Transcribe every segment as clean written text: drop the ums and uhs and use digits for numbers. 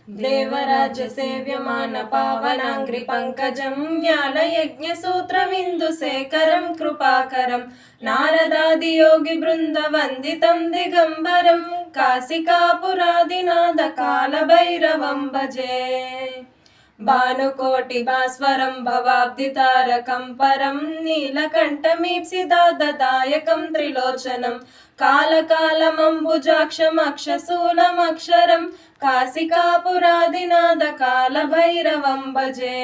देवराज सेव्यमान पावनांग्रि पंकजं व्यालयज्ञसूत्रमिन्दुशेखरं कृपाकरं नारदादि योगी बृंद वंदितं दिगंबरं काशिकापुरादिनाथ कालभैरवं भजे। भानुकोटि भास्वरं भवाब्धितारकं परं नीलकण्ठमीप्सितादायकं त्रिलोचनं कालकालमम्बुजाक्षमक्षशूलमक्षरं काशिकापुरादिनाथ कालभैरवं भजे।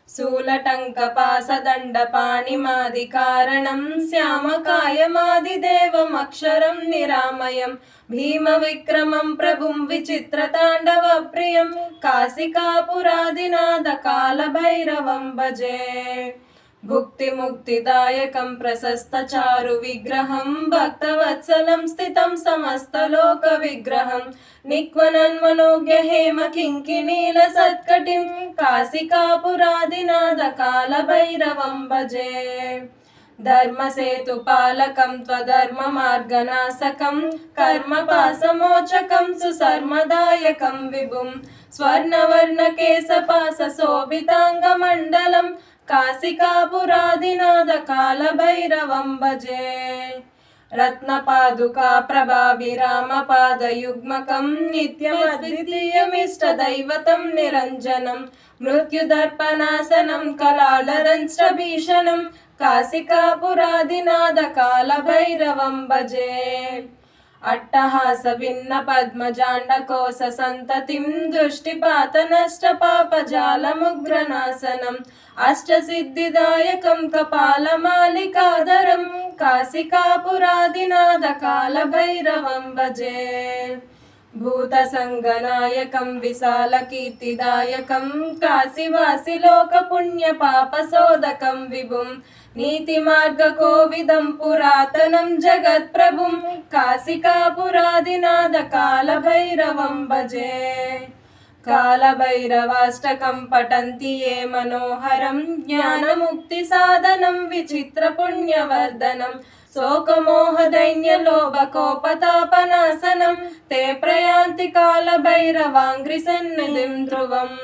शूलटङ्कपासदण्डपाणिमादिकारणं श्यामकायमादिदेवमक्षरं निरामयं भीमविक्रमं प्रभुं विचित्रताण्डवप्रियं काशिकापुरादिनाथ कालभैरवं भजे। भुक्तिमुक्तिदायकं प्रशस्तचारु विग्रहं भक्तवत्सलं स्थितं समस्तलोकविग्रहं निक्वनन्मनोज्ञ हेम किङ्किणीलसत्कटिं काशिकापुरादिनाथ कालभैरवं भजे। धर्मसेतुपालकं त्वधर्ममार्गनाशकं कर्मपाशमोचकं सुसर्मदायकं विभुं स्वर्णवर्णकेशपाशशोभिताङ्गमण्डलं काशिकापुरादिनाथ कालभैरवं भजे। रत्नपादुका प्रभाभिरामपादयुग्मकं नित्यमद्वितीयमिष्टदैवतं निरञ्जनं मृत्युदर्पणासनं कलालरंश्रभीषणं काशिकापुरादिनाथ कालभैरवं भजे। अट्टहास भिन्न पद्मजाण्डकोश सन्ततिं दृष्टिपातनष्टपापजालमुग्रनाशनम् अष्टसिद्धिदायकं कपालमालिकाधरं काशिकापुरादिनाथ कालभैरवं भजे। भूतसङ्गनायकं विशालकीर्तिदायकं काशीवासि लोकपुण्यपापशोधकं विभुं नीतिमार्गकोविदं पुरातनं जगत्प्रभुं काशिकापुरादिनाथ कालभैरवं भजे। कालभैरवाष्टकं पठन्ति ये मनोहरं ज्ञानमुक्तिसाधनं विचित्रपुण्यवर्धनं शोकमोहदैन्यलोभकोपतापनाशनं ते प्रयान्ति कालभैरवाङ्घ्रिसन्निधिं ध्रुवम्।